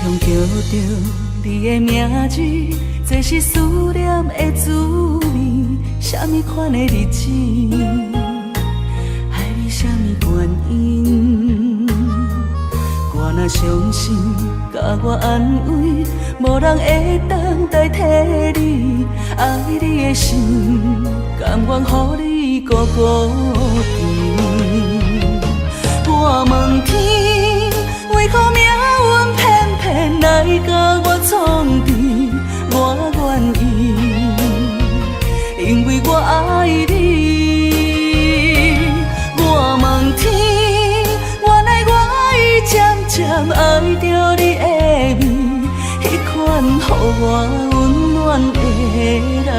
常叫着你的名字，这是思念的滋味。什么款的日子，爱你什么原因？我若伤心，甲我安慰，无人会当代替你。爱你的心，甘愿予你孤孤甜。我问天，为何命运偏偏来甲我创治？我愿意，因为我爱你。我问天，原来我已渐渐爱着你的美，迄款予我温暖的男人。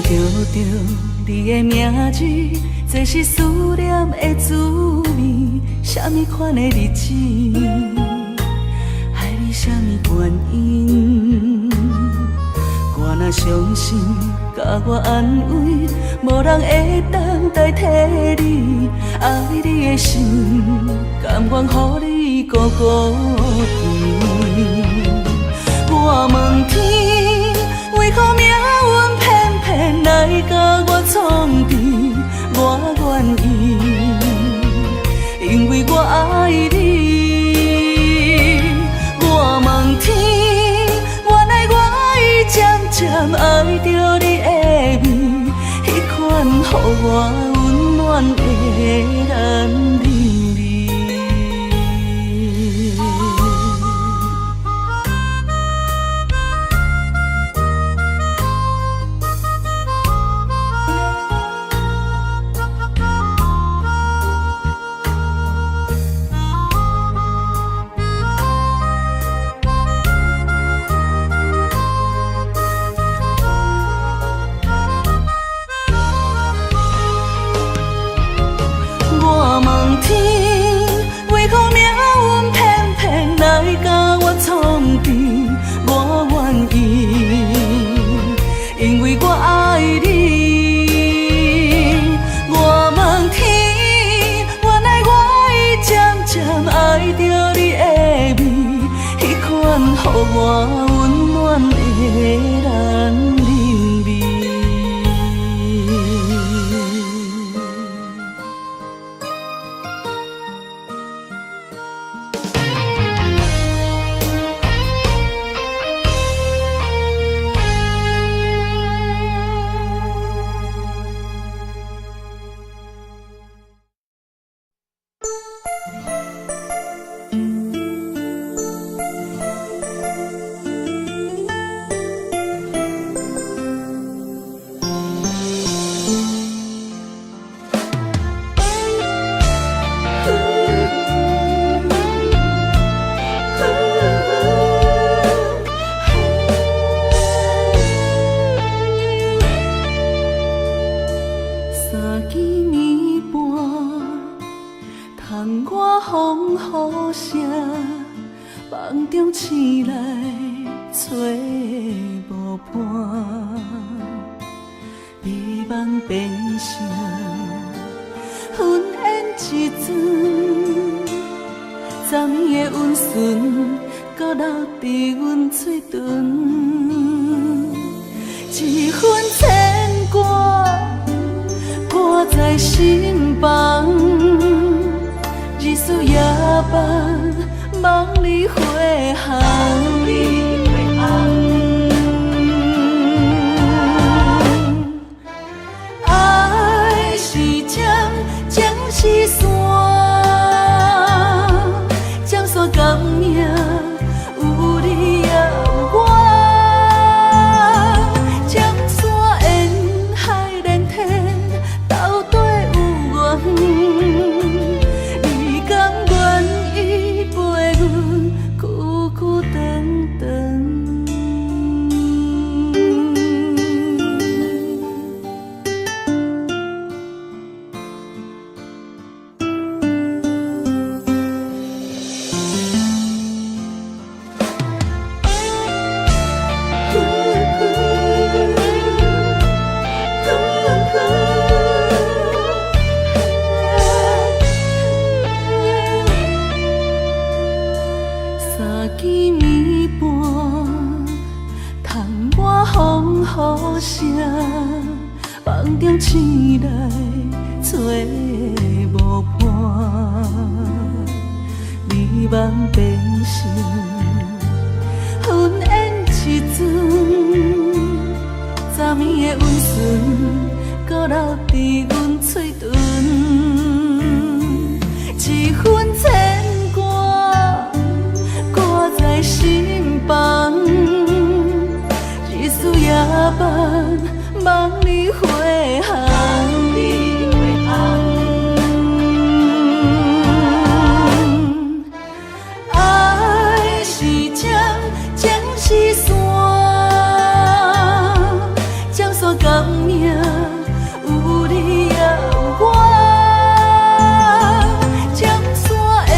叫着你的名字，这是思念的滋味。什么款的日子，爱你什么原因？我若伤心，甲我安慰，无人会当代替你。爱你的心，甘愿予你孤孤甜。我问天，为何命运偏偏来甲我创治？我愿意，因为我爱你。我问天，原来我已渐渐爱着你的美，迄款予我温暖的男人。予我温暖的男人味。梦中醒来找无伴，美梦变成云烟一阵，昨暝的温顺，搁留伫阮嘴唇，一份牵挂挂在心房，日思夜梦。梦里回航，爱是江，江是山，江山甘命有你也有我，江山沿海连天，斗底有缘。你甘愿依陪阮，久久长。三更暝半，窗外风雨声，梦中醒来找无伴，美梦变成云烟一阵，昨暝的温顺，搁留伫阮嘴唇，一份牵挂挂在心房，日思夜梦，梦里回航。爱是江，江是山，江山革命有你也有我。江山沿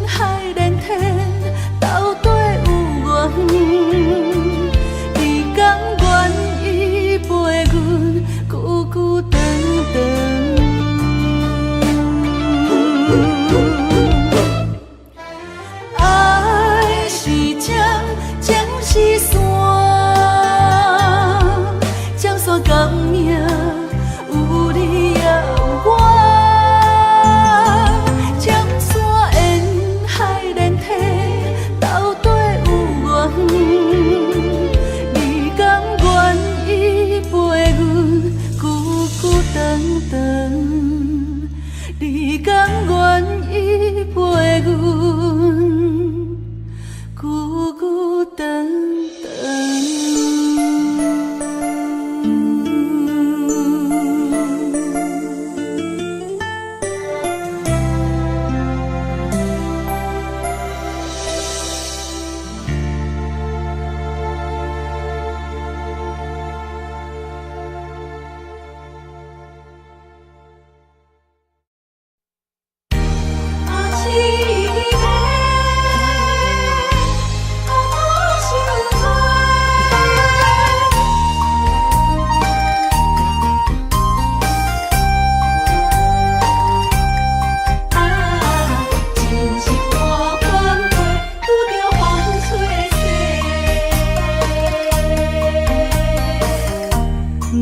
海连天，斗底有缘。你甘愿依陪阮，久久长长。爱是江，江是山，江山革命有你也有我。江山沿海连天，斗底有缘。你甘愿依陪阮，久久长长。你甘愿依陪阮，久久长长。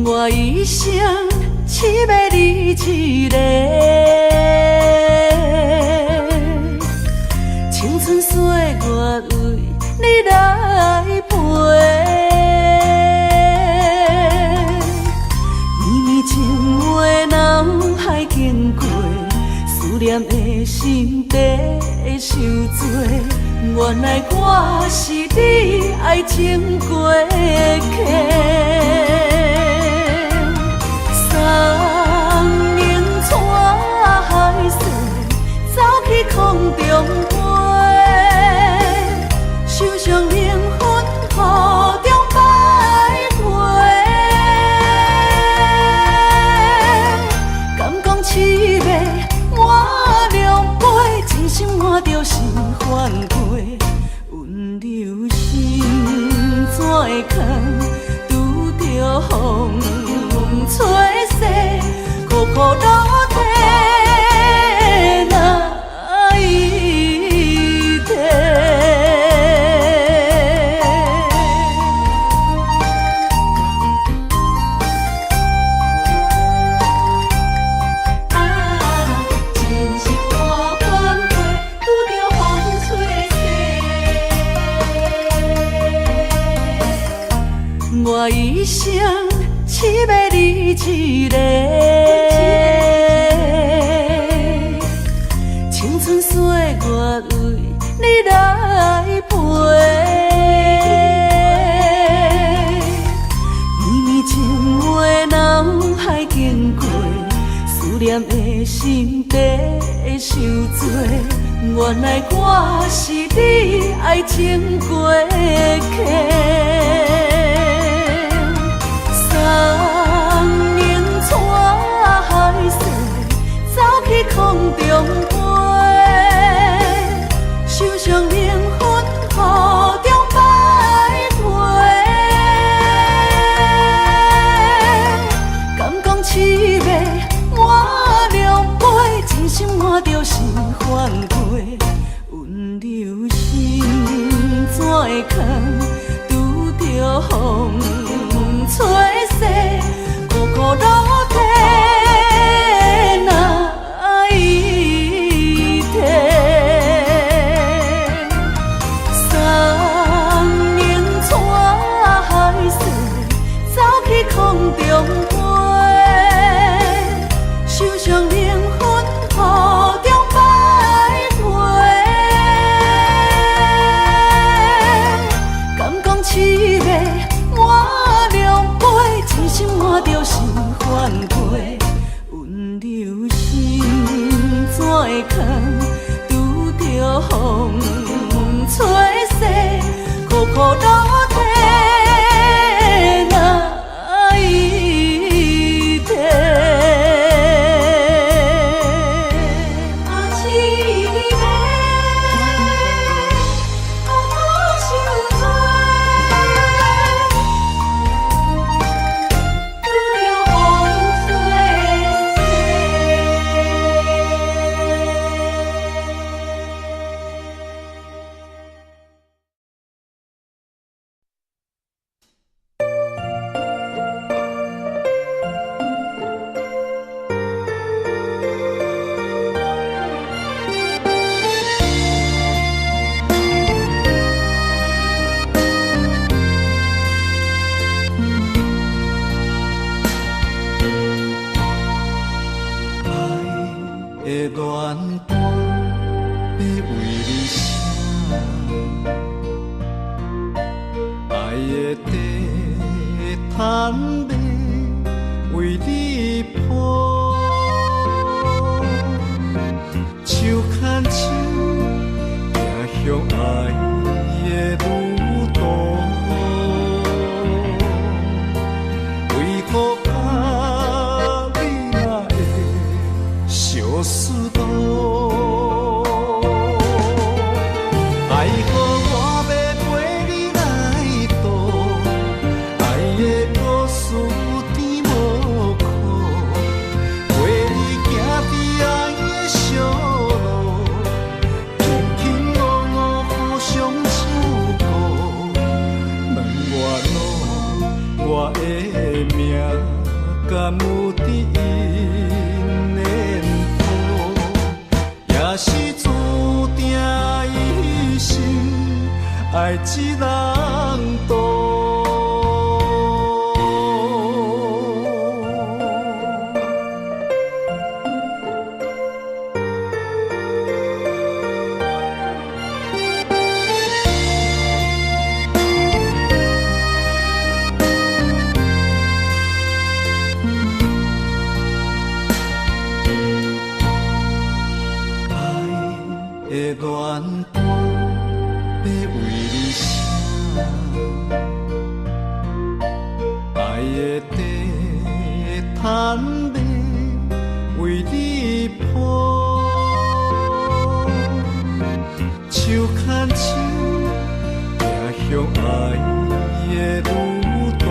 我一生只要你一个，青春岁月为你来陪。绵绵情话脑海经过，思念的心底受罪。原来我是你爱情过客。送明带海水，走去空中飞，受伤灵魂雨中徘徊。敢讲凄美满两杯，真心换着是反悔。温柔心怎会空，拄着风吹逝，苦苦落地哪一天？真是半分过，拄着风吹逝。我一生只要你一个，青春岁月为你来陪。绵绵情话脑海经过，思念的心底受罪。原来我是你爱情过客。送明带海水，走去空中飞，受伤灵魂雨中徘徊。敢讲凄美满两杯，真心换着是反悔。温柔心空，拄着风吹洗，苦苦落地哪一天？三明带海水，走去空中飞，手上灵魂雨中徘徊。敢讲凄美满两杯，真心换着是反悔。温柔心怎会空，拄着风吹洗，苦苦落地哪一天？啊，凄美，苦苦受罪，拄着风吹洗。的恋伴要为你写，爱的地毯要为你铺，手牵手行向爱的路途，为何啊你若会相思路？爱予我要陪你来渡，爱的故事甜无苦，陪你行伫爱的小路，轻轻误误互相照顾。问我路，我的命敢有伫因的谱，也是注定一生爱一人渡。的恋伴要为你写，爱的地毯要为你铺，手牵手行向爱的路途，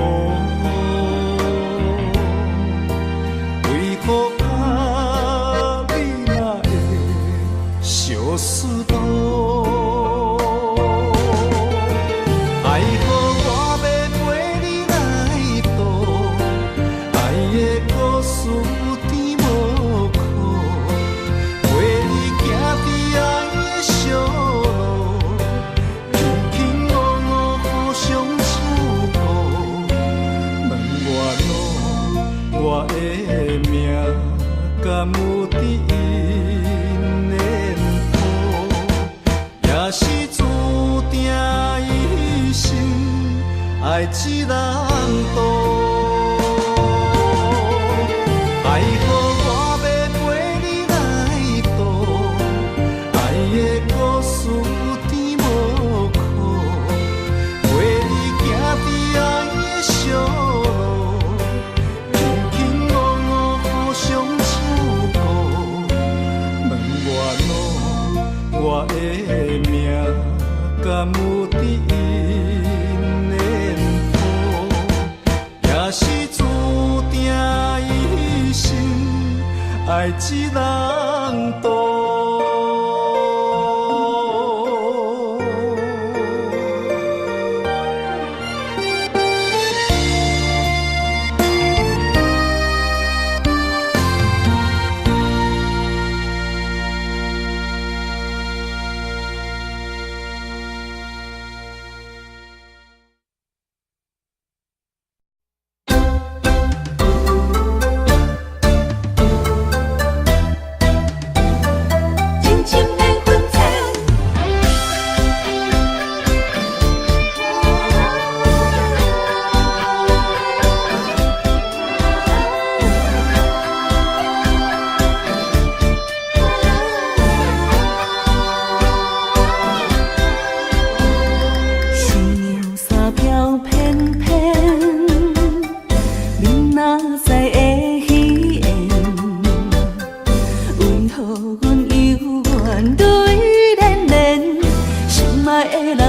为何啊你若会相思路？爱予我要陪你来渡，爱的故事甜无苦，陪你行伫爱的小路，轻轻误误互相照顾。问我路，我的命敢有伫因的谱，也是注定一生爱一人渡。爱予我要陪你来渡，爱的故事甜无苦，陪你行伫爱的小路，轻轻误误互相照顾。问我路，我的命敢有伫因的谱，也是注定一生爱一人渡。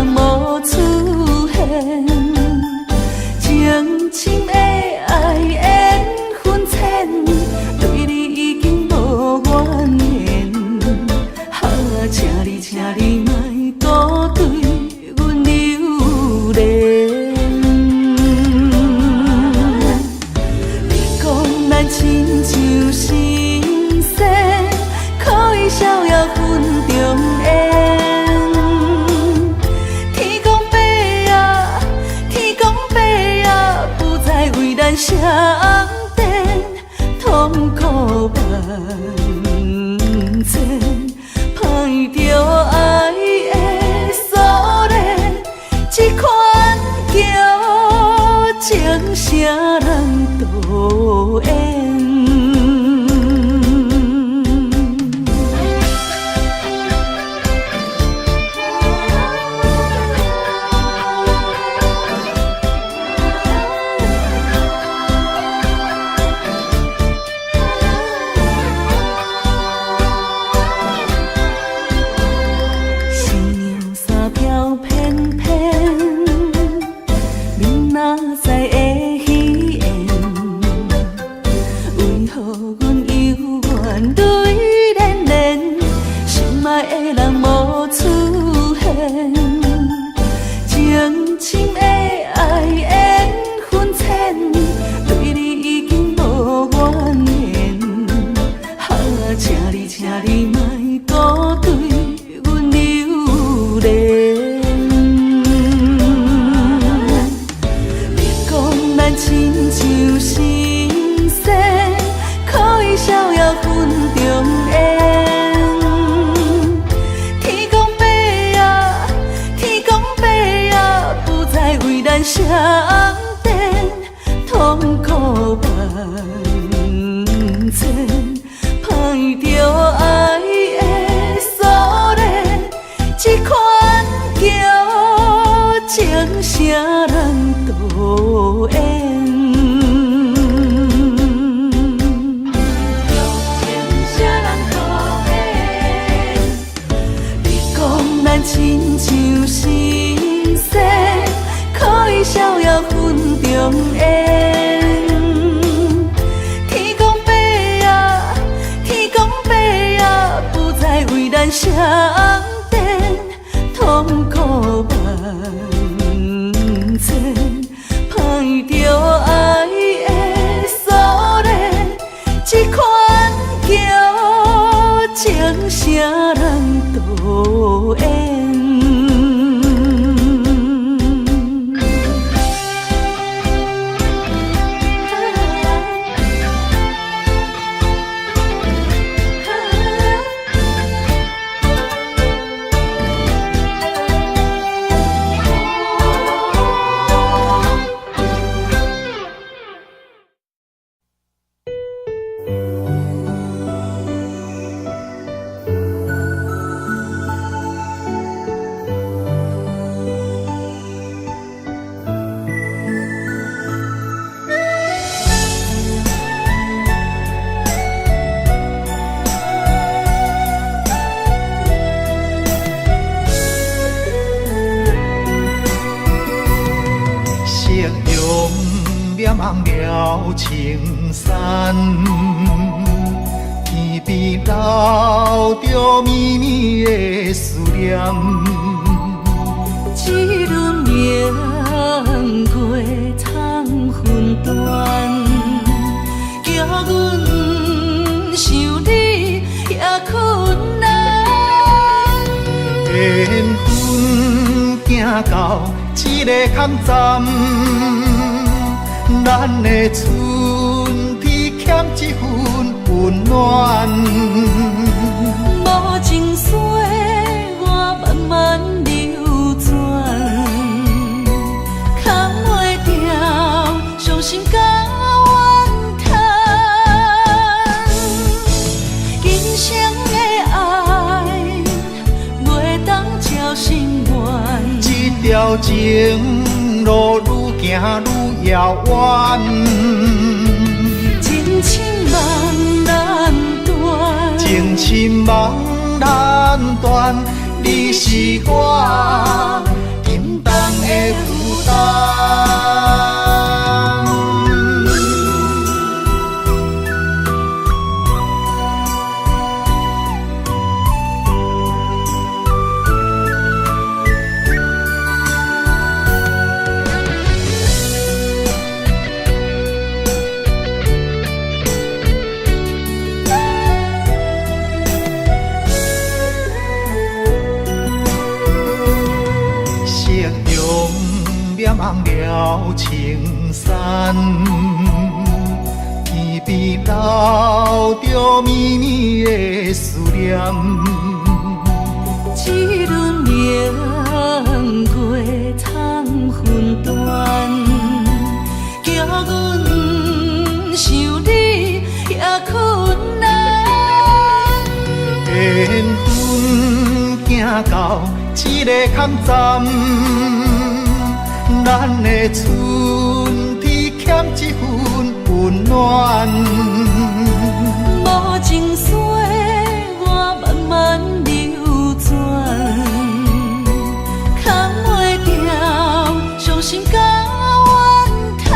人无出现，情深的爱缘分浅，对你已经无怨言。请你莫搁对阮留恋。你讲咱亲像神仙，可以逍遥分中缘。天公伯啊，天公伯啊，不再为咱相电，痛苦万千。歹着爱的锁链，这款叫情啥人导演？相电痛苦万千，歹着爱的锁链，这款叫情啥人导演？你讲咱亲像神仙，可以逍遥分中缘。天公伯啊，天公伯啊，不再为咱相电，痛苦万千。歹着爱的锁链，这款叫情啥人导演？望了青山，天边留着绵绵的思念。一轮明月藏魂断，叫阮想你也困难。缘分行到这个坎站。咱的春天欠一份温暖，无情水我慢慢流转，扛袂掉伤心甲怨叹。今生的爱袂当照心愿，这条情路愈行愈遥远，情深梦难断，情深梦难断。你是我念红了青山，天边留着绵绵的思念。一轮明月藏魂断，叫阮想你也困难。缘分行到一个空站，咱的春天欠一份温暖。无情水我慢慢流转，扛袂掉伤心甲怨叹。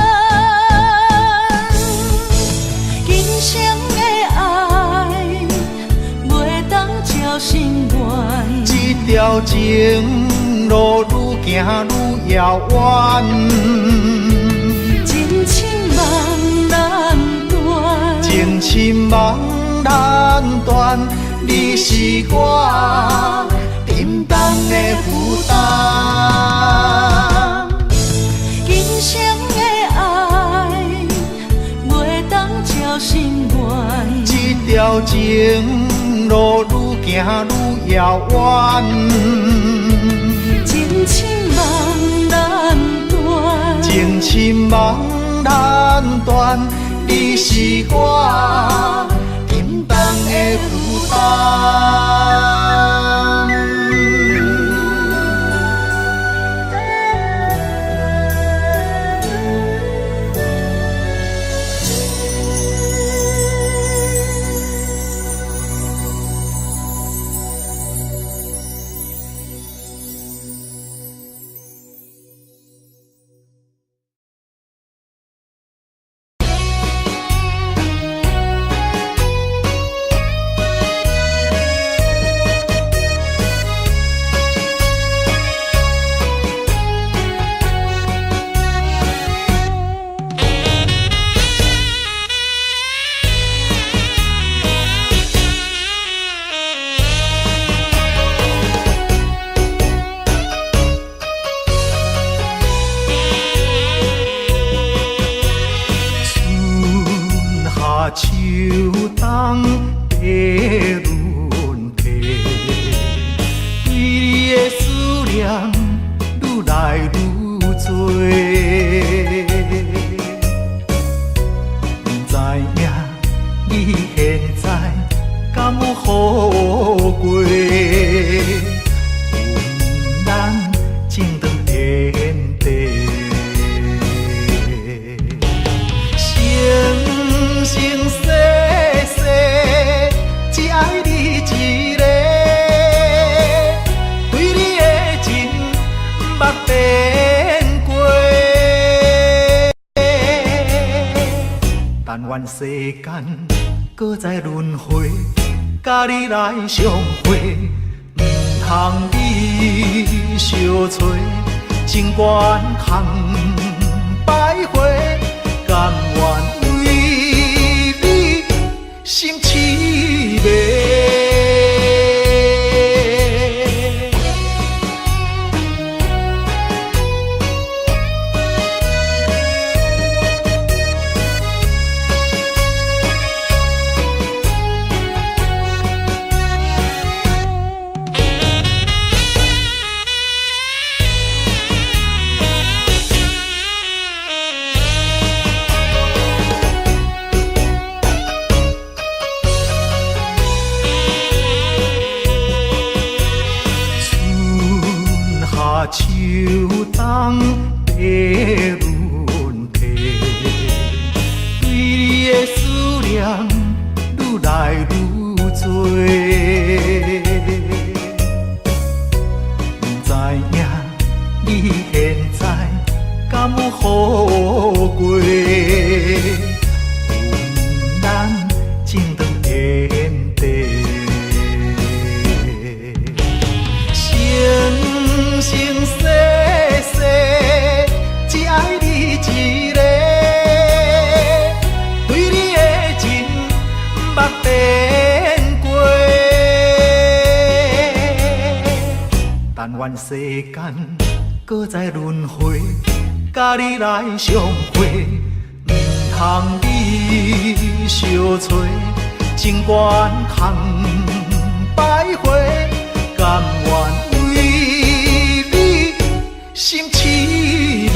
今生的爱袂当照心愿，这条情路愈行愈遥远，情深梦难断，情深梦难断，你是我沉重的负担。今生的爱袂当照心愿，这条情路愈行愈遥远，情深梦难断，情深梦难断，你是我沉重的负担。秋冬的轮替，对你的思念愈来愈多。不知影你现在敢有好过？阮咱情长天地。生生世世，只爱你一个，对你的情捌变过。但愿世间搁再轮回，甲你来相会，唔通你相找，情缘空摆花，甘愿。心痴迷。秋冬的轮替，对你的思念愈来愈多。不知影你现在敢有好过？阮咱情长天地。生生世世，只爱你一个，对你的情捌变过。但愿世间搁再轮回，甲你来相会，唔通你相找，情缘空徘徊，甘愿为你心痴迷。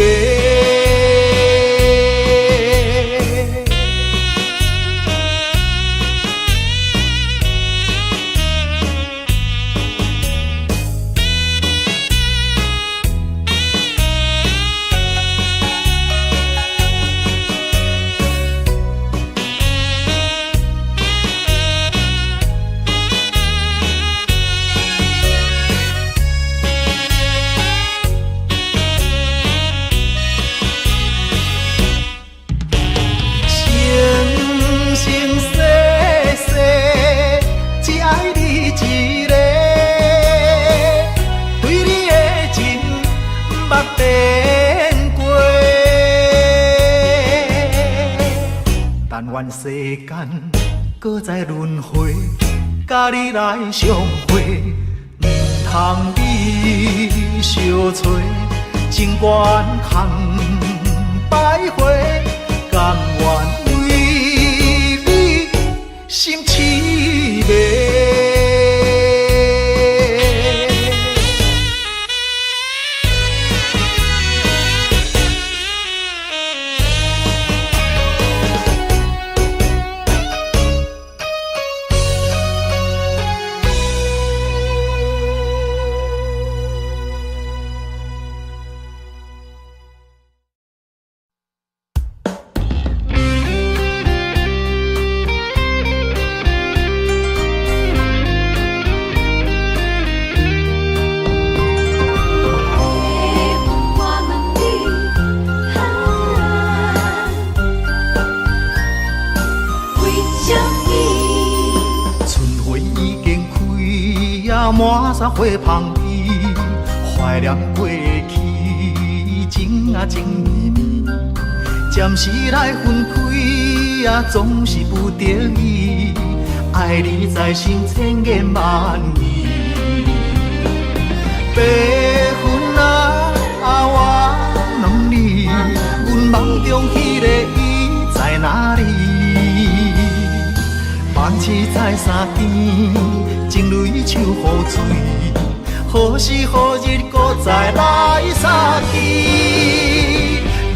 世间搁再轮回，甲你来相会，唔通你相找，情缘空徘徊，甘愿为你心痴迷。满山花香味，怀念过去，情啊情绵绵。暂时来分开，总是不得已。爱你在心千言万语。白云啊，我问你，阮梦中迄个伊在哪里？梦醒在山边。情泪像雨水，何时何日搁再来相见？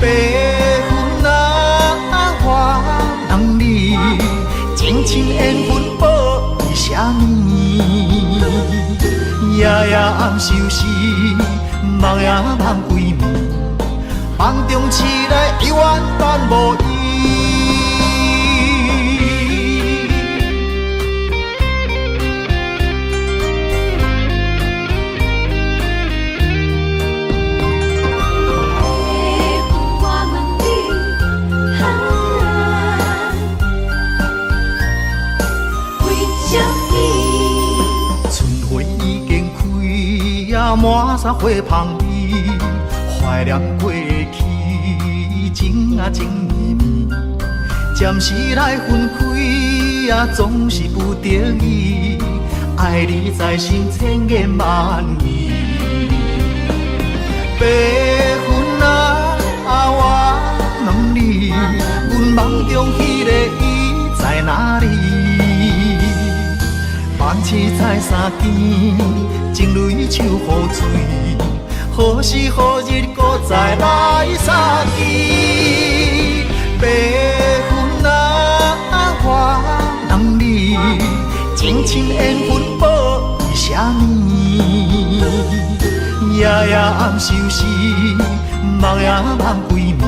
白云啊，我问你，情深缘分报为什么？夜夜暗相思，梦也梦归暝，梦中醒来犹原等无伊。满山花香味，怀念过去，情啊情绵绵。暂时来分开，总是不得已。爱你在心千言万语。白云啊，我问你，阮梦中迄个伊在哪里？梦醒在山边。情泪像雨水，何时何日搁再来相见？白云啊，我问你，情深缘分报为什么？夜夜暗相思，梦也梦归暝，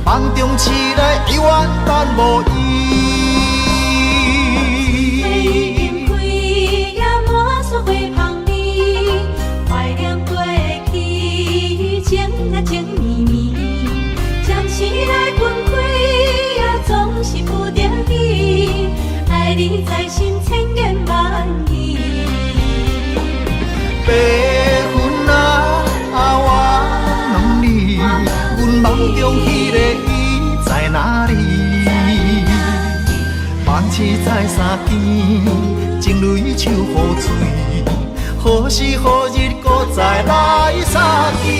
梦中醒来犹原等无伊。情绵绵，暂时来分开，总是不得已。爱你在心千言万语。白云啊，我问你，阮梦中迄个伊在哪里？梦醒在山边，情泪像雨水，何时何日搁再来相见？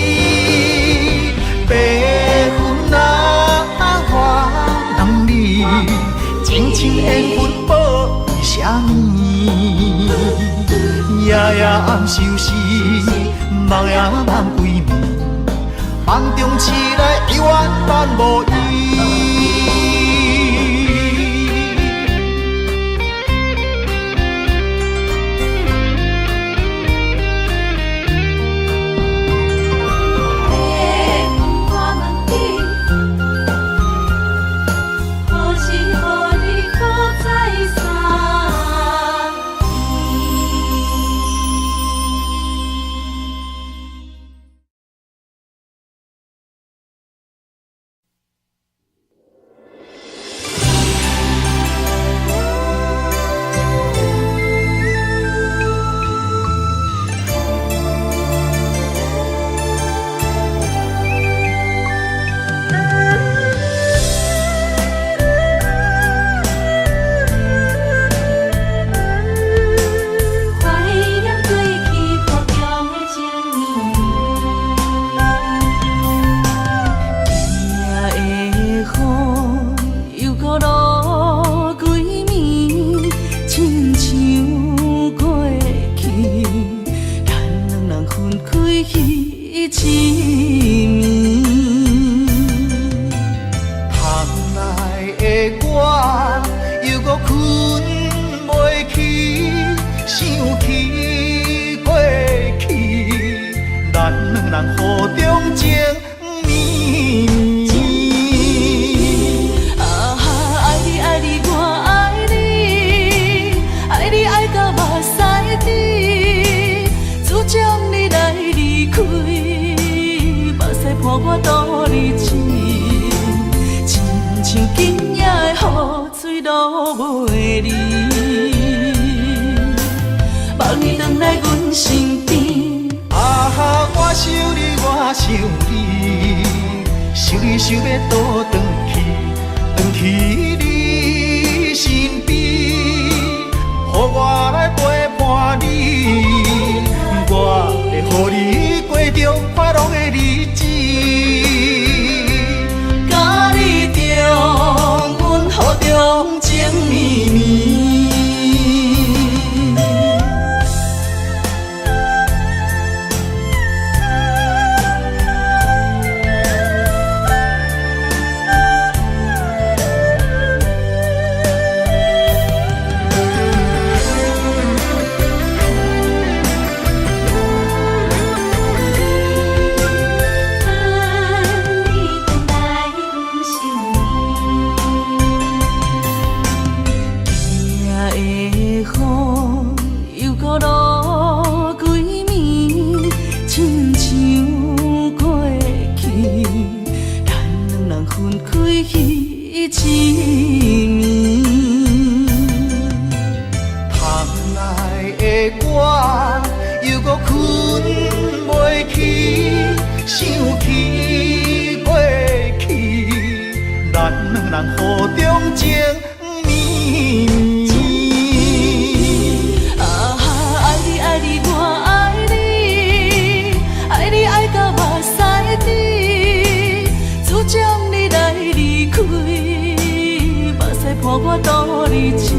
暗收拾，梦也梦归暝，梦中醒来犹原等无伊。想要倒转去你身边，予我来陪伴你，我会予你过着快乐的日子，甲你重温好中情绵绵。我度日子，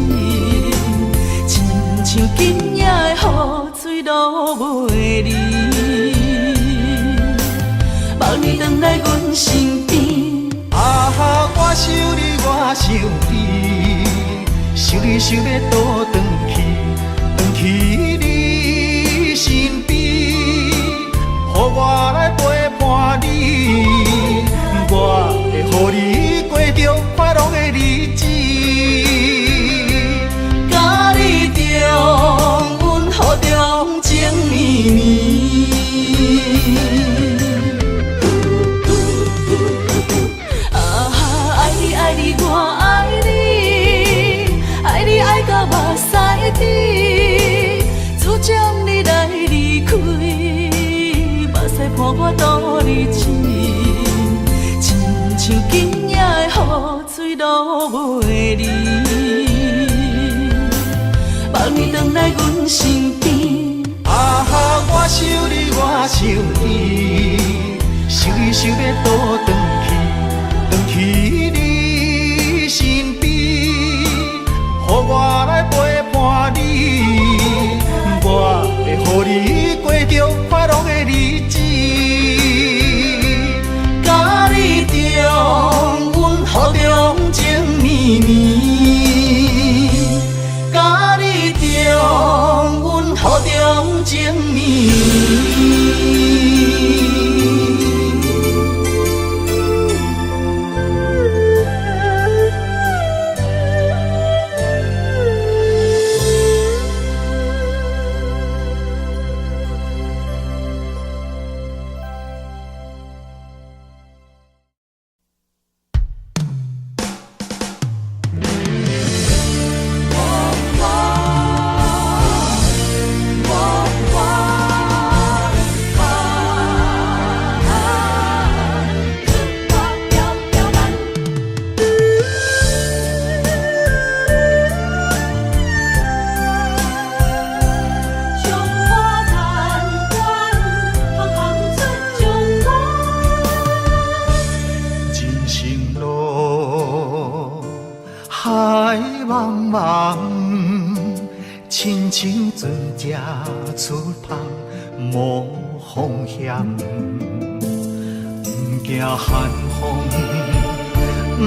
亲像今夜的雨水落袂离。望你回来阮身边，我想你，我想你，想你想要倒转去你身边，予我来陪伴你，我会予你过着快乐的日子。情绵绵，爱你爱你我爱你，爱你爱到目屎滴，主将你来离开，目屎伴我度日子，亲像今夜的雨水落袂离，望你回来阮身边。我想你，我想你，想你想要倒转去你身边，予我来陪伴你，我会予你茫，亲像船只出航无方向，不惊寒风，不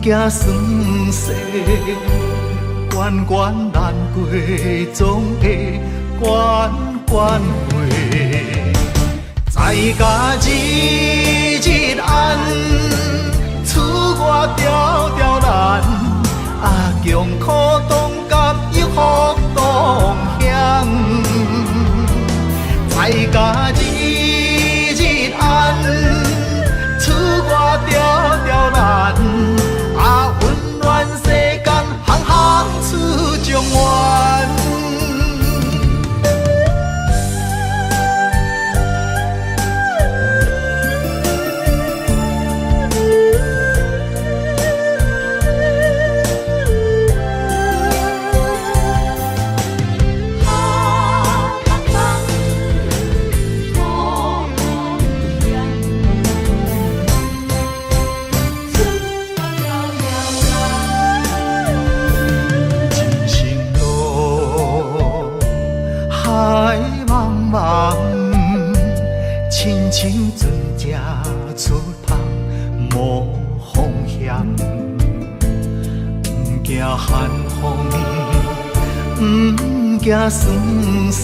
惊霜雪，关关难过总会关关过。在家日日暗，厝外条条难，强苦当甘又福当享。在家日日暗，厝外条条难，温暖世间行行出状元。亲像船只出航无方向，不惊寒风，不惊霜雪，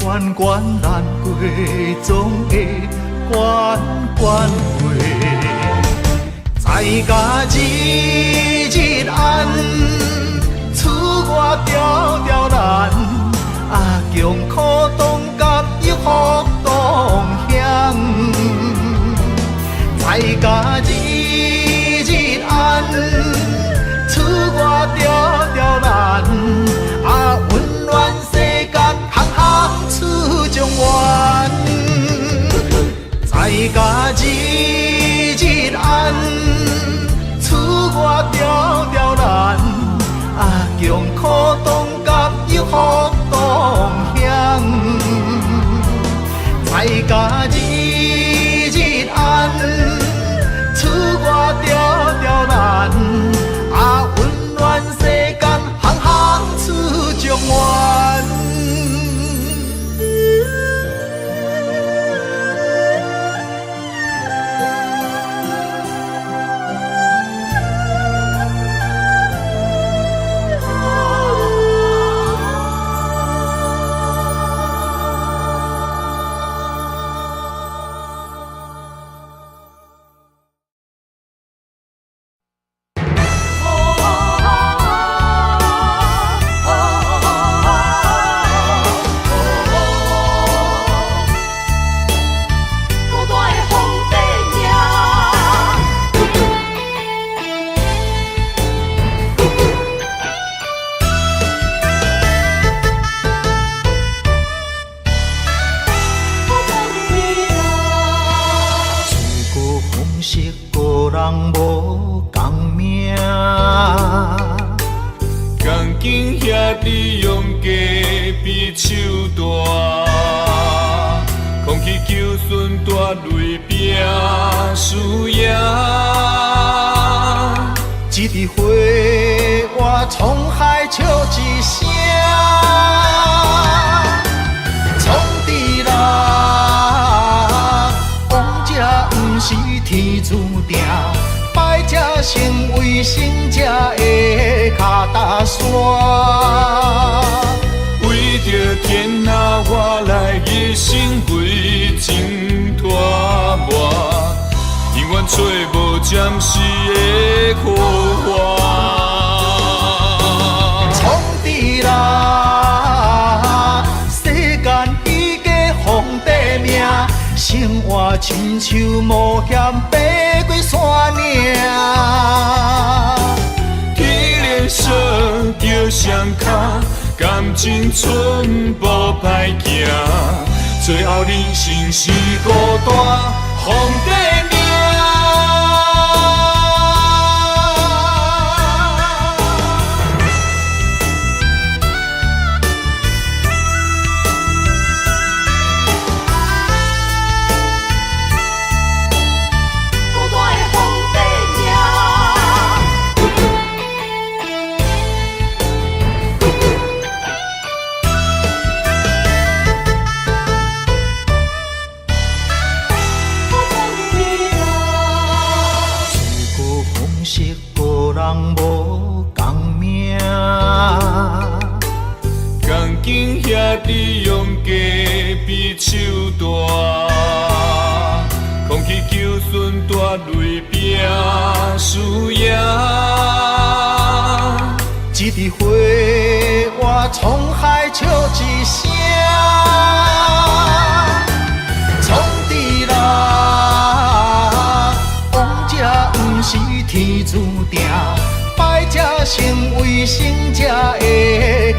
关关难过总会关关过。在家日日暗，厝外条条难，强苦当甘又福当享。在家日日暗，厝外条条难，温暖世间行行出状元。在家日日暗，厝外条条难，强苦当甘又福当享。在家日日暗，厝外条条难，温暖世间行行出状元。一枝花，我沧海笑一声，创治人，王者不是天注定，败者成为胜者的脚踏山。为着天下，我来一生为情大磨。永远找无暂时的苦患，创治人，世间伊个皇帝命，生活亲像冒险爬过山岭。体力少着双脚，感情寸步歹行，最后人生是孤单皇帝命。伫用家比手大，空气求顺大泪拼输赢。一枝花，我沧海笑一声。创治人，王者不是天注定，败者成为胜者的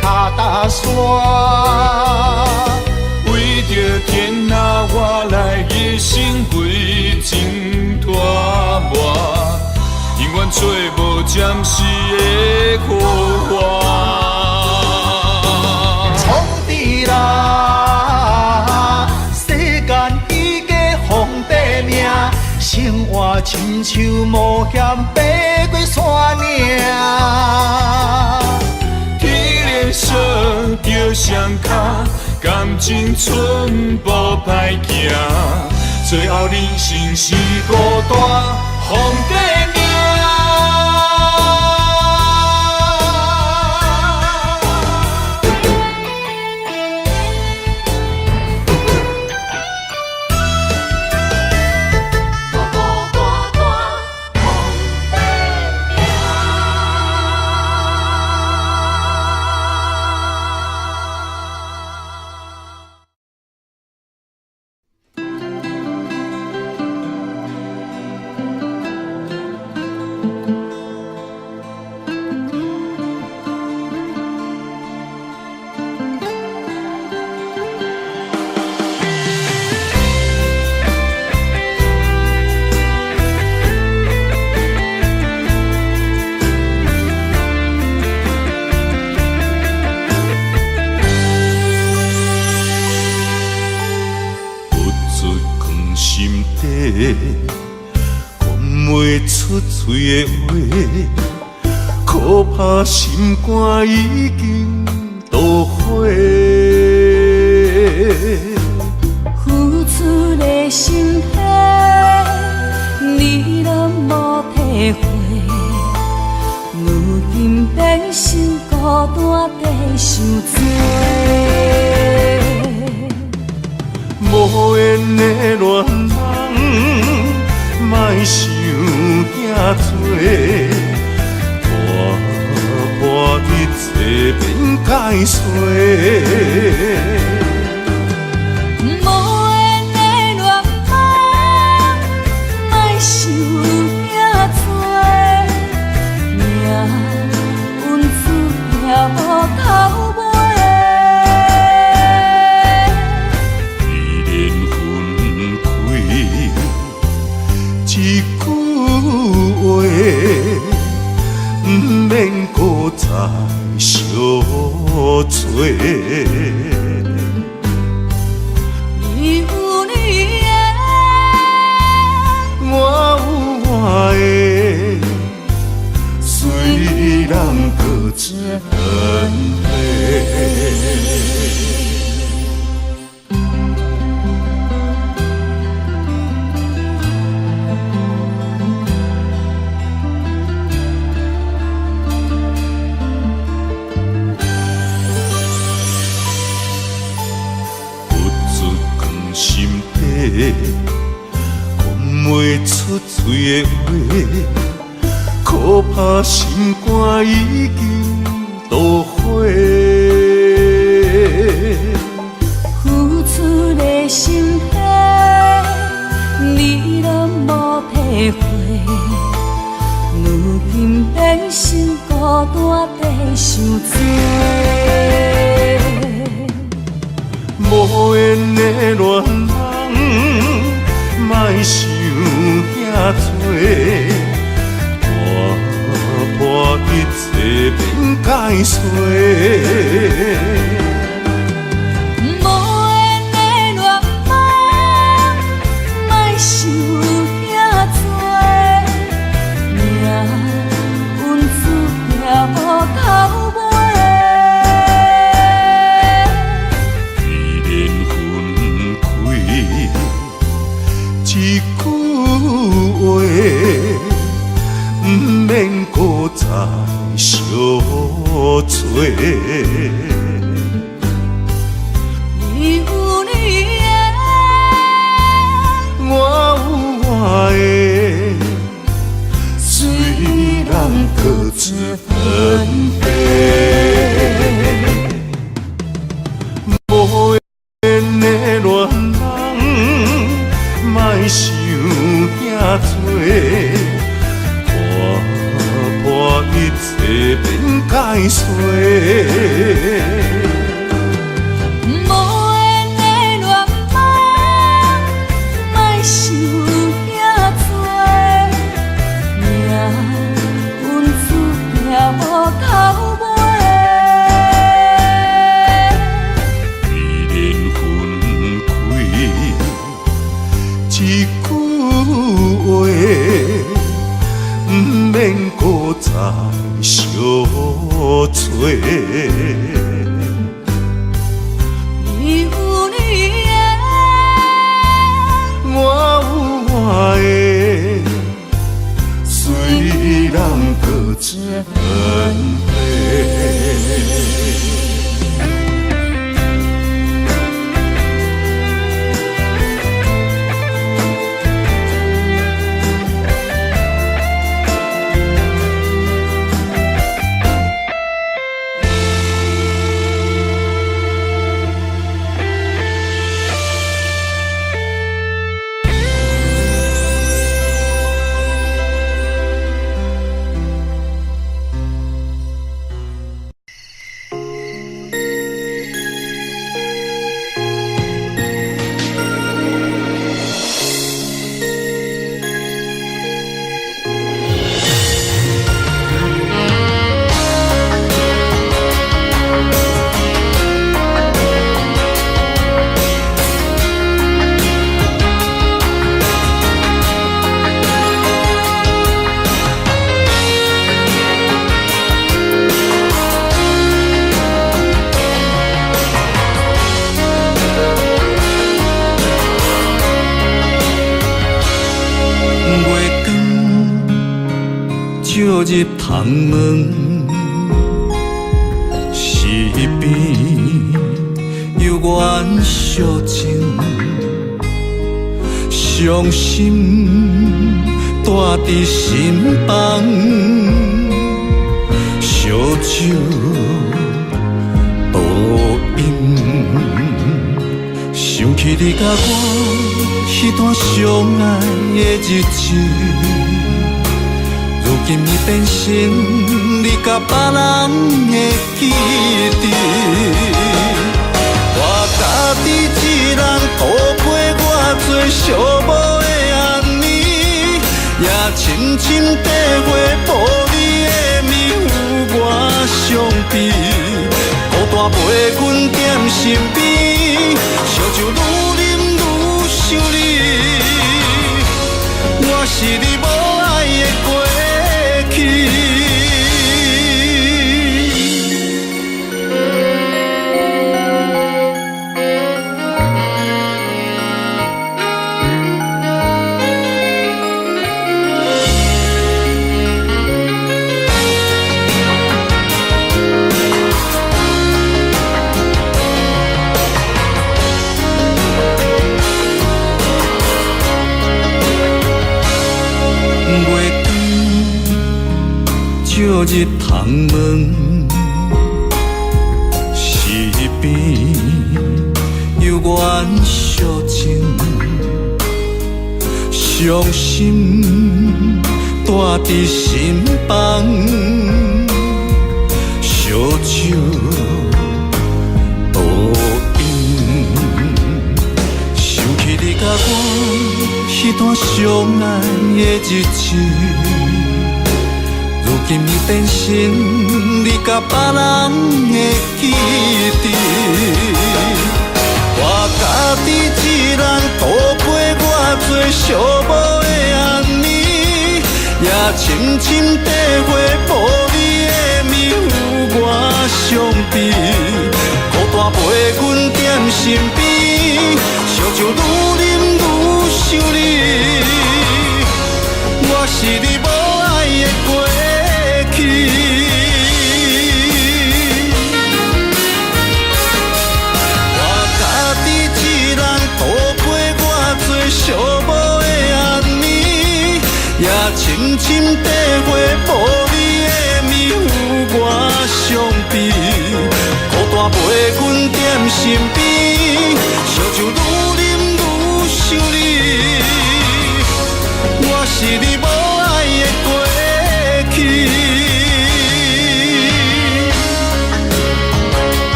脚踏山。为着天下，我来一生为情拖磨。永远找无暂时的苦花。创治人，世间伊个皇帝命，生活亲像冒险爬过山岭。天连锁着双脚，感情寸步歹行。最后人生是孤单，皇帝命。讲袂出嘴的话，可怕心肝已经都火。付出的心血，你拢无体会。如今变成孤单地受罪。无缘的恋人，莫想遐多，破一切免解释。无缘的恋人，莫想遐多，命运注定无头尾。一句话，不免搁再相做。你有你的，我有我的，虽然各自分离。讲袂出嘴的话，可怕心肝已经都火。付出的心血，你拢无体会。如今变成孤单地受罪。无缘的恋人，莫想遐多，破一切免解释。无缘的恋人，莫想遐多，命运注定无头尾。一句话，不免搁再相做。想遐多。破一切变解释，无缘的恋爱，莫想遐多，命运注定无头尾。依然分开一句话。不免搁再相找，你有你的，我有我的，虽然搁一分开。照入窗门，是边有缘相情，伤心带伫心房，烧酒倒饮，想起你甲我迄段相爱的日子。如今已变成你甲别人的记忆，我家己一人度过我最寂寞的暗暝，也深深体会无你的面有我伤悲，孤单陪阮踮身边，烧酒愈啉愈想你，我是你无爱的过去。照入窗门，是边有缘相情，伤心带伫心房，烧酒倒饮，想起你甲我迄段相爱的日子。如今已变成你甲别人的记忆，我家己一人度过我最寂寞的暗暝，也深深体会无你的面有我伤悲，孤单陪阮踮身边，烧酒愈啉愈想你，我是你无爱的过去，我家己一人度过我最寂寞的暗暝，也深深体会无你的面有我伤悲，孤单陪阮踮身边，烧酒愈啉愈想你。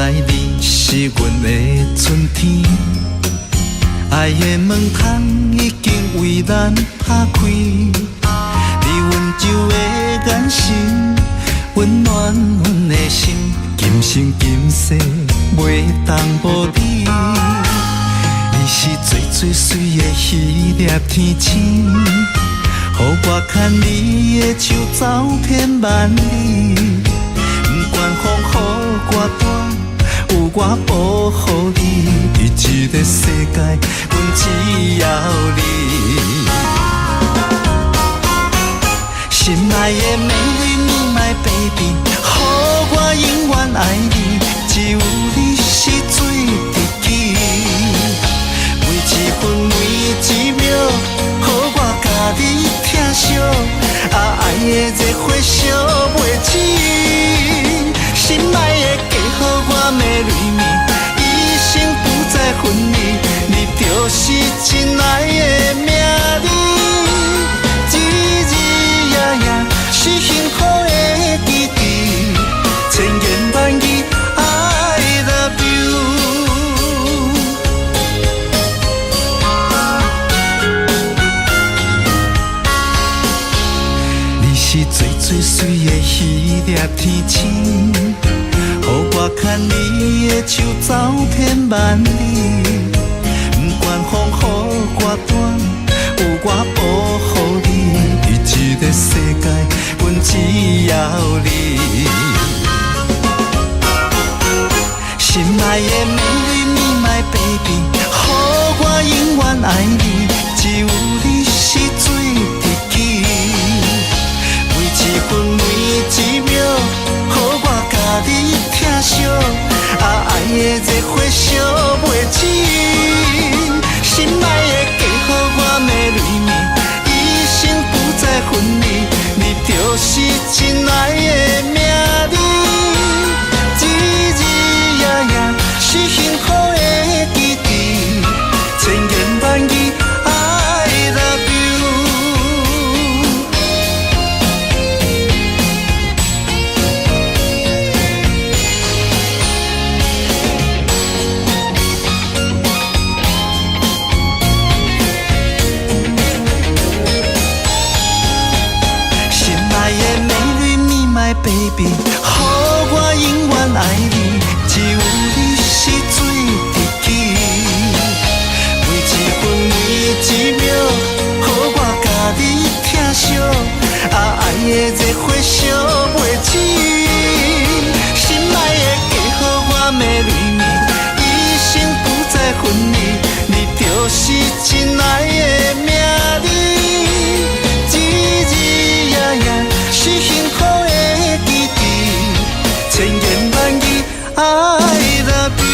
来你是阮的春天，爱的门窗已经为咱打开，你温柔的眼神温暖阮的心，今生今世袂当无你。你是最最水的迄粒天星，予我牵你的手走遍万里，不管风雨多大，有我保护你，伫这个世界，阮只要你。心爱的美丽你my baby， 予我永远爱你，只有你是最知己。每一分每一秒，予我甲你疼惜，爱的热火烧袂止。心爱的嫁予我的蕊蜜，一生不再分离，你就是真爱的名字。日日夜夜是幸福的记忆，千言万语 I love you。你是最最水的迄粒天星，予我牵你的手走遍万里，不管风雨多大，有我保护你，伫这个世界，阮只要你。心爱的美丽你my baby， 予我永远爱你，只有你是最知己。每一分每一秒，予我甲你疼惜，爱的热火烧袂止。心爱的嫁予我的蕊蜜，一生不再分离，你就是真爱的名字。日日夜夜是幸福的记忆，千言万语 I love you。心爱的美丽你my baby， 予我永远爱你，只有你是最知己。每一分每一秒，予我甲你疼惜，爱的热火烧袂止。心爱的嫁予我的蕊蜜，一生不再分离，你就是真爱的名字。日日夜夜是幸福的记忆，千言万语 I love you。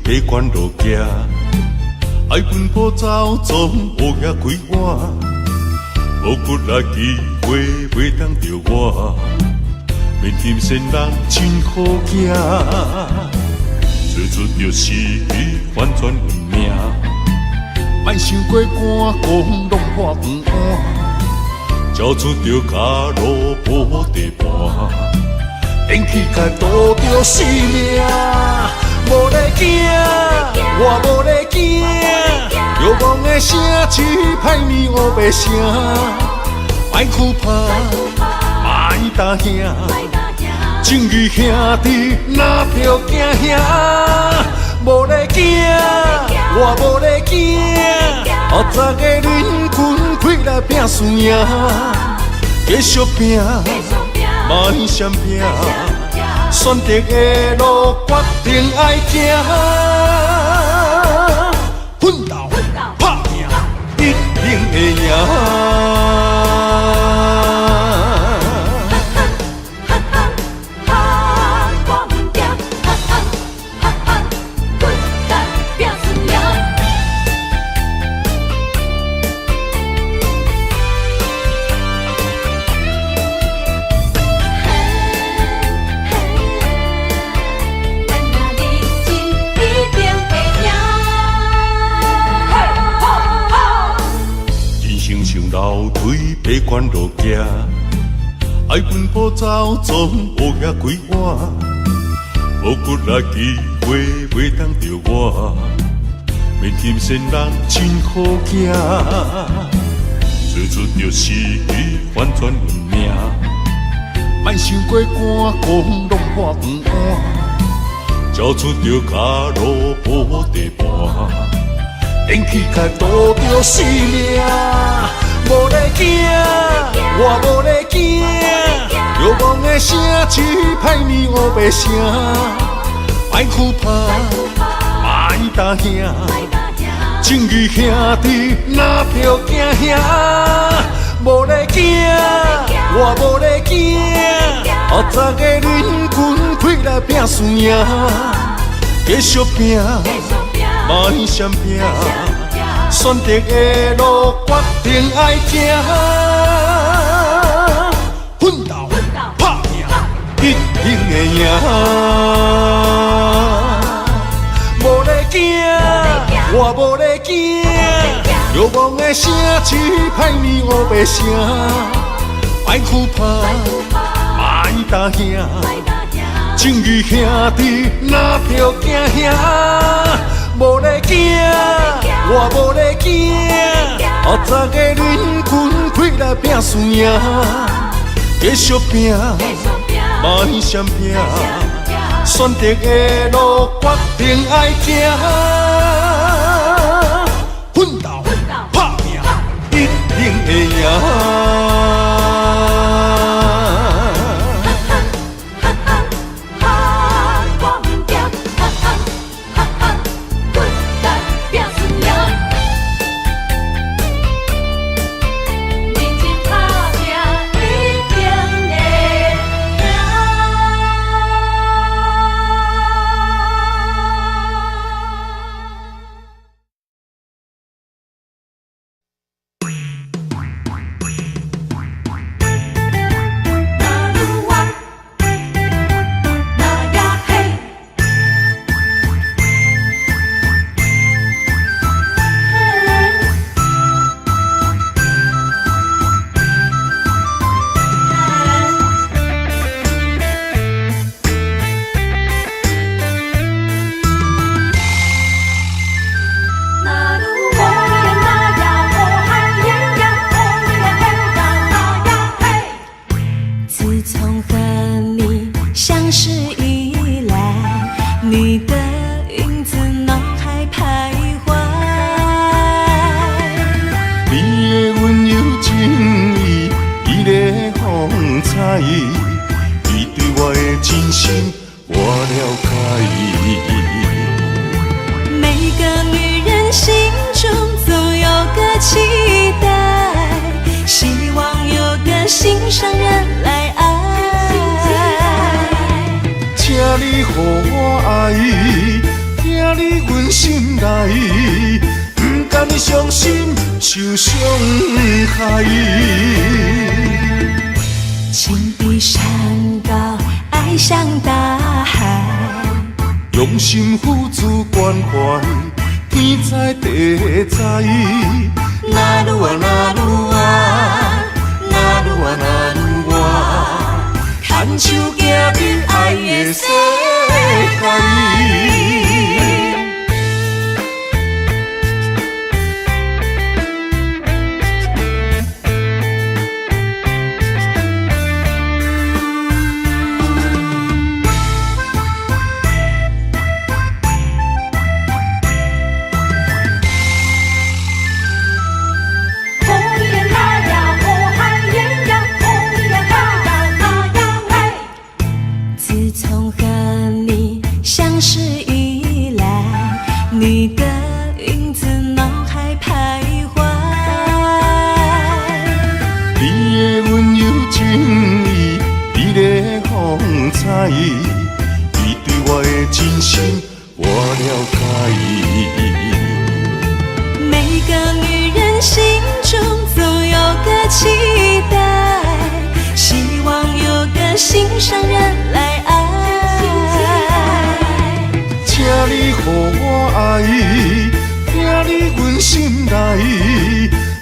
别管路行，爱奔波走，总有遐几晚。无骨力机会袂当着我，面天仙人真好行。做出着是反转运命，莫想过寒讲拢破饭碗，交出着脚路无地盘，天气该渡着性命。无咧惊，我无咧惊，遥望的城市歹年乌白声，莫哭怕，莫打兄，正义兄弟哪着惊兄？无咧惊，我无咧惊，后早的人群开来拼输赢，继续拼，莫闪拼。选择的路决定爱行，奋斗打拼，一定会赢。爬悬路行，爱奔波走，总学遐几晚。无骨力机会袂当着我，免嫌先人真好行。做出着失去，反转运命。莫想过寒光拢破黄碗，交出着脚路无地盘，连起开拄着性命。无咧惊，我无咧惊，遥望的城市歹年乌白声，莫惧怕，莫担惊，正义兄弟哪着惊兄？无咧惊，我无咧惊，后早的人群开来拼输赢，继续拼，莫闪拼。选择的路决定爱行，奋斗打拼，一定会赢。无咧惊，我无咧惊，遥望的城市歹年乌白声，莫惧怕，莫担惊，正义兄弟哪着惊兄？无咧惊，我无咧惊，后早的人群开来拼输赢，继续拼，莫闪拼，选择的路决定爱行，奋斗打拼，一定会赢。情比山高，爱像大海，用心付出关怀，天知地知。那愈啊那愈啊，那愈啊那愈啊，牵手行入爱的世界。自自从和你相识以来，你的影子脑海徘徊。你的温柔情意，你的风采，你对我的真心我了解。每个女人心中总有个期待，希望有个心上人来爱。请你予我爱，听你阮心内，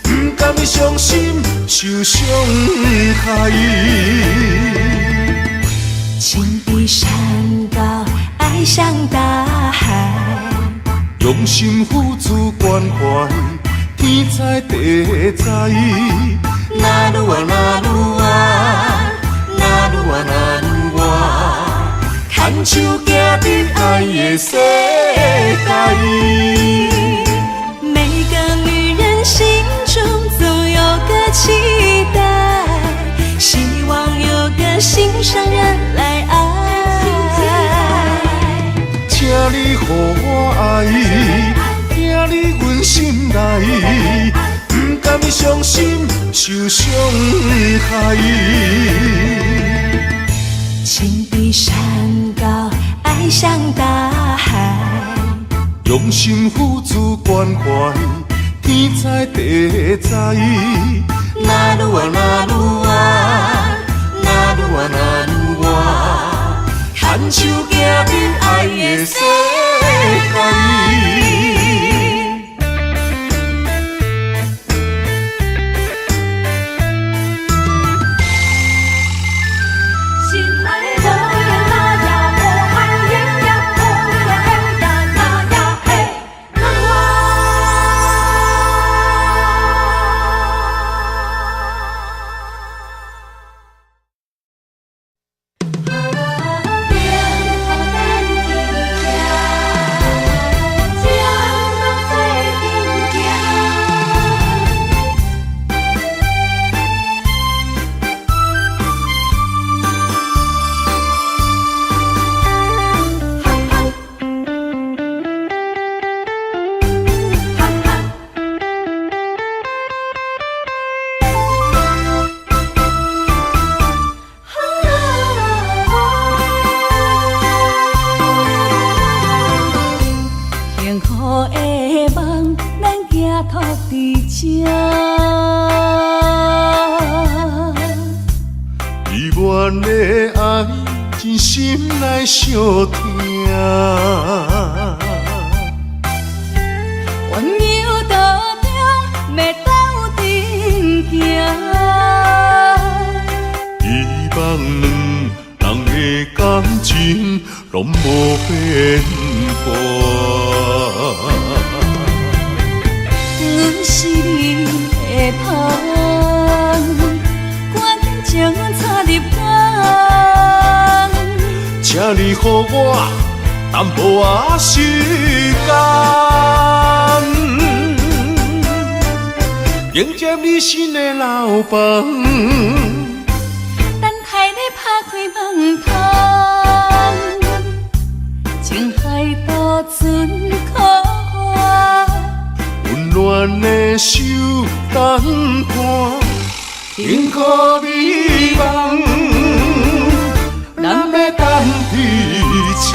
不甘伤心受伤害。情比山高，爱像大海，用心付出关怀，天知地知。那愈爱那愈爱，那愈爱那愈爱，牵手行入爱的世界。每个女人心中总有个期待，希望有个心上人来爱。请你予我爱，听你阮心内，不甘伤心受伤害。情比山高，爱像大海，用心付出关怀，天知地知。那愈爱那愈爱，那愈爱那愈爱，牵手行入爱的世界。依恋的爱，真心内相疼。温柔道中，袂斗阵行。希望两人的感情拢无变化。阮是你的香，赶紧将阮插入肝。请你予我淡薄仔时间，迎接你新的老房。等待你拍开门窗，情海渡船靠岸。温暖的手等伴，幸福美梦，咱要等伫车。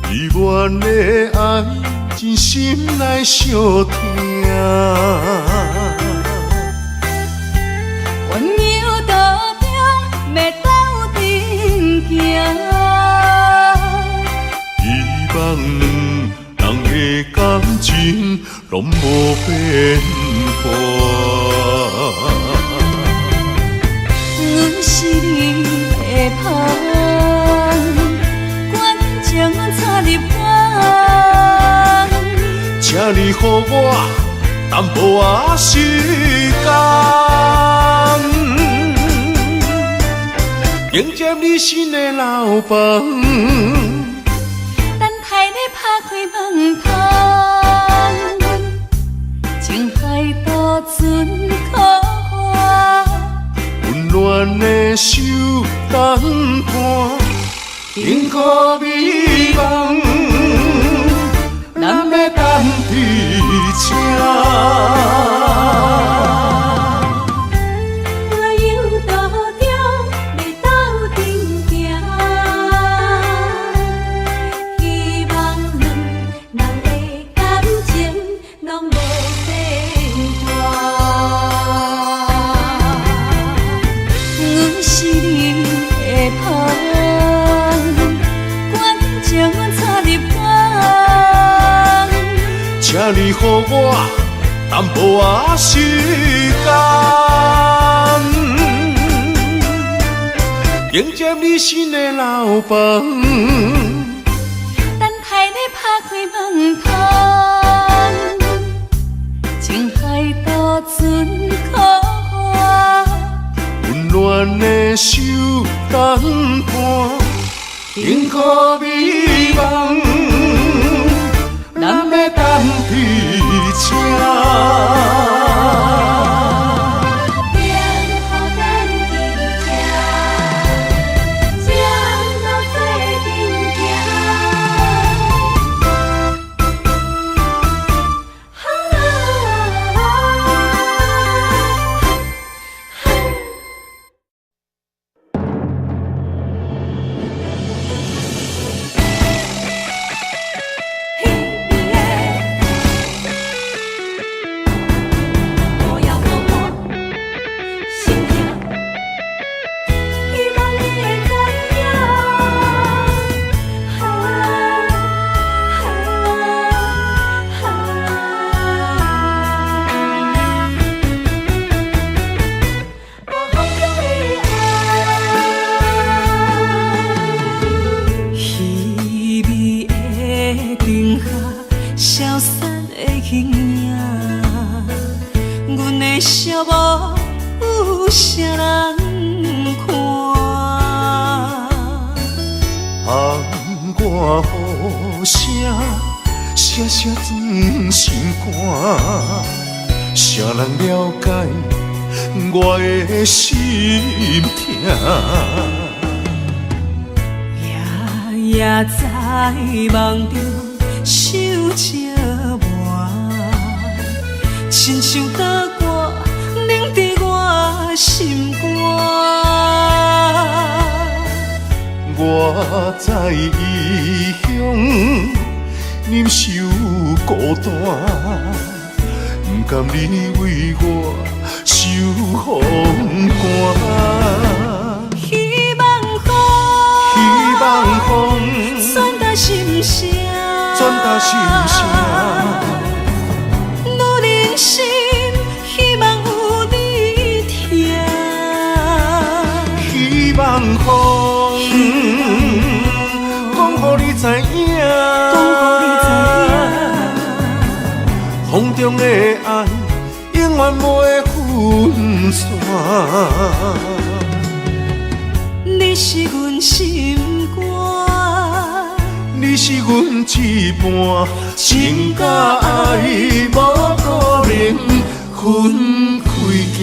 依恋的爱，真心内相疼。温柔道中，袂斗阵行。希望两人的感情拢无变化。阮是你的香，赶紧将阮插入海，请你予我淡薄仔时间，迎接你新的老房。等待你拍开门窗，情海渡船可花，温暖的手等伴，幸福美梦，咱要等伫这。我有多条要斗阵行，希望两人的感情拢无变卦。阮是你的香，赶紧将阮插入海。请你予我淡薄仔时间，迎接你新的老房。等待你拍开门窗，情海渡船可花，温暖的手等伴，幸福美梦，咱要等伫这。然后等伫这，将路做阵行。我要活泼心跳，希望你会知影。我好中意爱，稀微的灯下，消散的形影。阮的笑无有啥人看，窗外雨声，声声钻心肝。谁人了解我的心痛？夜夜在梦中想这晚，亲像刀割冷在我心肝。我在异乡忍受孤单，不甘你为我受风寒。希望风传达心声，转达心声，女人心希望有你听。希望风，讲予你知影，风中的爱永远袂分散。你是阮心肝，你是阮一半，情甲爱无可能分开行。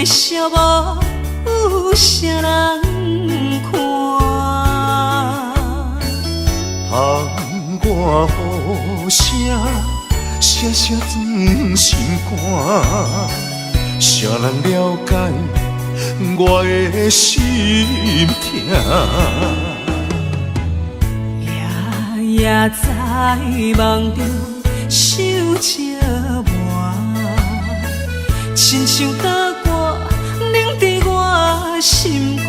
笑无有啥人看，窗外雨声，声写写转心肝，谁人了解我的心痛？夜夜在梦中想这晚，亲像大歌凝在我心肝。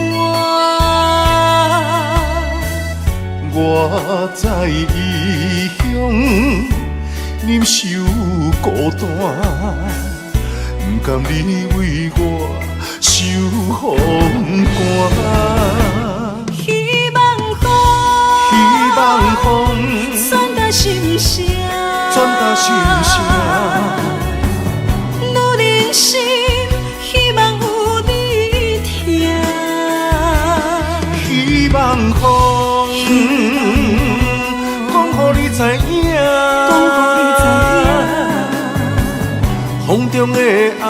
我在异乡忍受孤单，不甘你为我受风寒。希望风传达心声，女人心希望有你听。希望风讲予你知影，风中的爱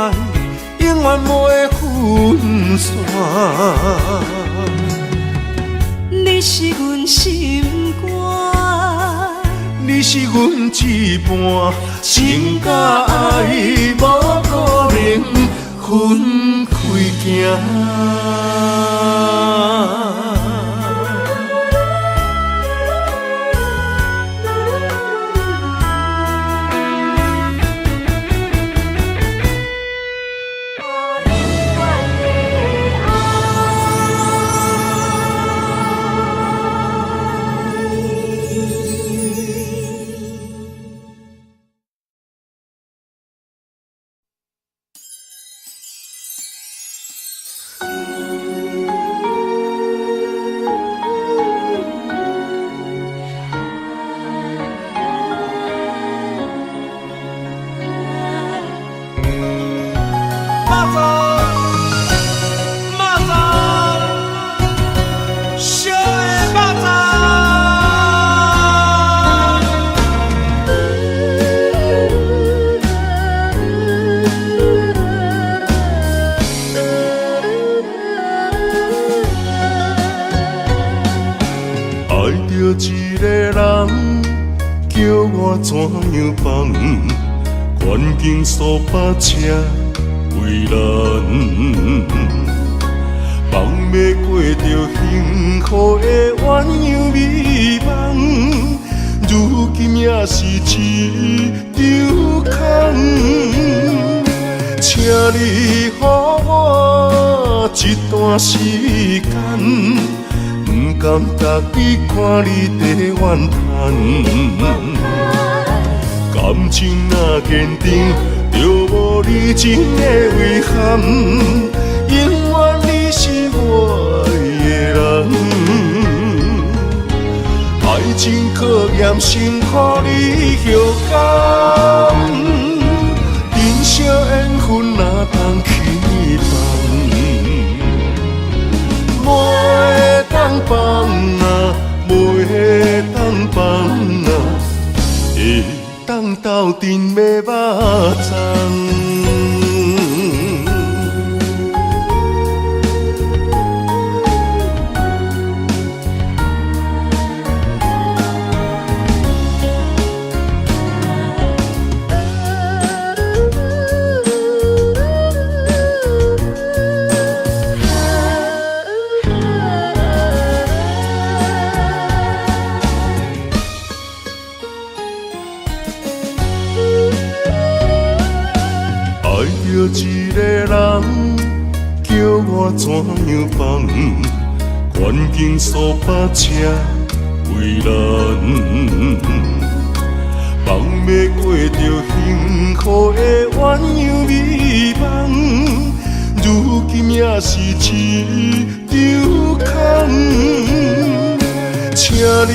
永远不会分散。你是阮心肝，你是阮一半情甲爱，无可能分开行。一个人叫我怎样放？环境所把车为难，放要过着幸福的鸳鸯美梦，如今也是一场空。请你予我一段时间。不甘家己看你在怨叹，感情若坚定，就无你真的遗憾。永远你是我的人，爱情考验先予你后感，人生缘分哪通去放？袂当放啊，袂当放啊，会当斗阵要肉粽。一个人叫我怎样放？环境所把车为难，放要过着幸福的鸳鸯美梦，如今也是一场空。请你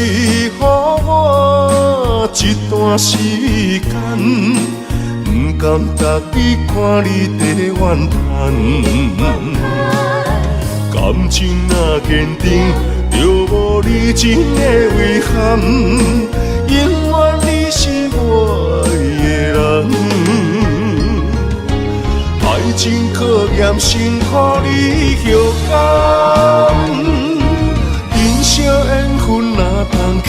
予我一段时间。不甘家己看你在怨叹，感情若坚定，就无你真的遗憾。永远你是我的人，爱情考验先予你后感，人生缘分哪通去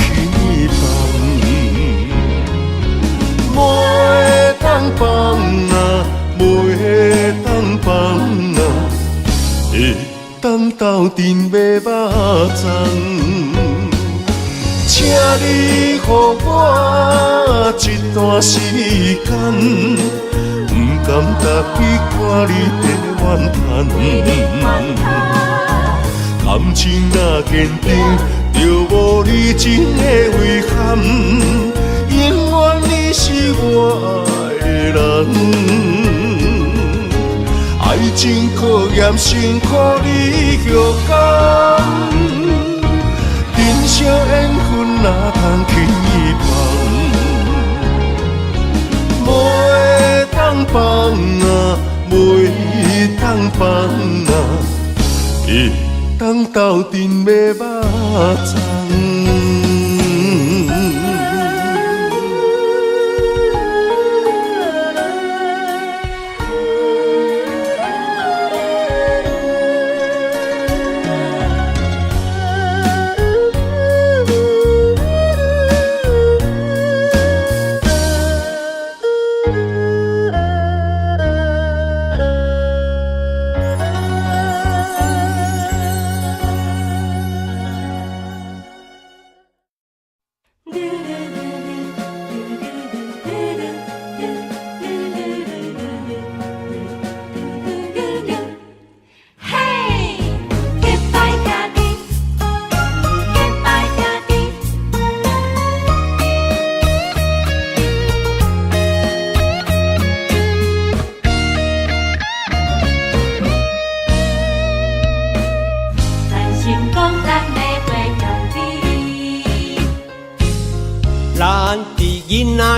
放？放啊，袂当放啊，会当斗阵买肉粽。请你予我一段时间，不甘逐日看你在怨叹。感情若坚定，就无你真的遗憾。永远你是我的人，爱情考验辛苦你勇敢。人生缘分哪通轻易放？袂当放啊，袂当放啊，会当斗阵买肉粽。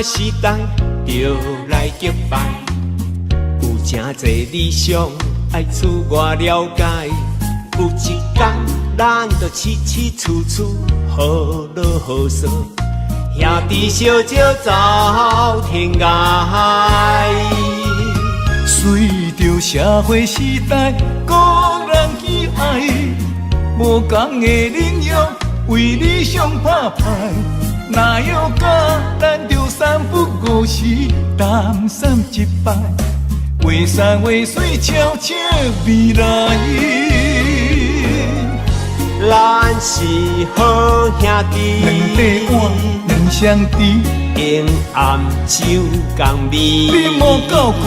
时代就来结拜，有真侪理想爱自我了解。有一天，咱就起起处处好落好说，兄弟相招走天涯。随着社会时代，个人喜爱，无同的领域为理想打拼。哪有甲咱着三不五时，谈三一摆，话山话水悄悄未来。咱是好兄弟，两块碗，两相知，永暗酒共味。你莫够开，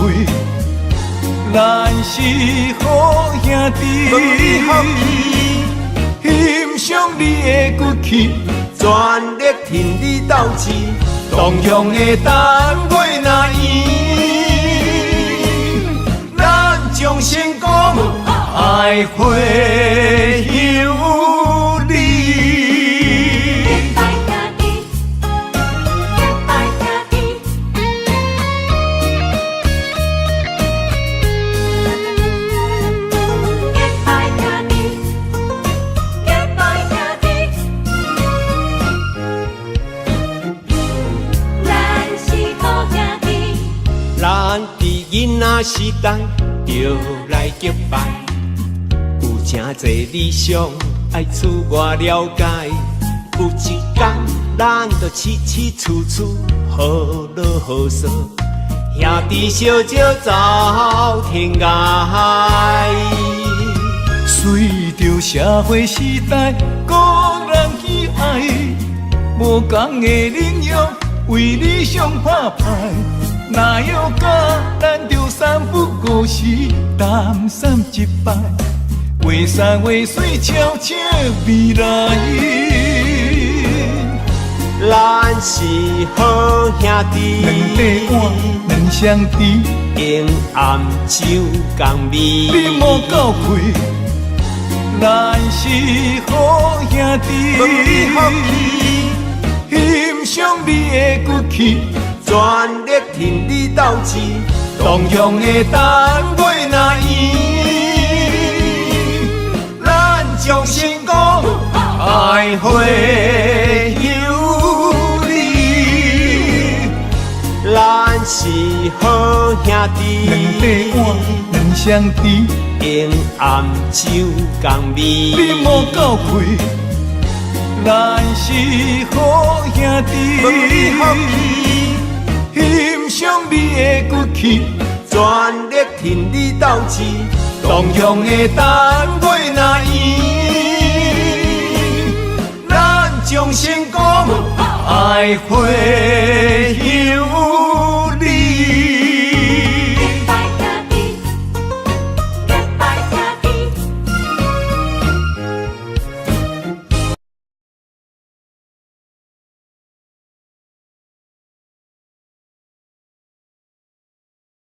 咱是好兄弟，欣赏你的骨气。全力挺你斗志，同样的单位若圆，咱将成功爱会有你。囡仔时代就来结拜，有真侪理想爱自我了解。有一天，咱就起起处处好落好说，兄弟相招走天涯。随着社会时代，个人喜爱，无同的领域为理想打拼。哪有甲咱着三不五时，谈三一摆，话山话水悄悄未来。咱是好兄弟，两块碗，两相知，永暗酒共味。你莫够开，咱是好兄弟，欣赏你的骨气。全力挺你斗志，同样的单位若圆，咱将成功爱会有你。咱是好兄弟，两块碗，两相知，永暗酒共味。你莫够开，咱是好兄弟。欣上美的骨气，全力挺你斗志，同乡的等月若圆，咱将成功爱回乡。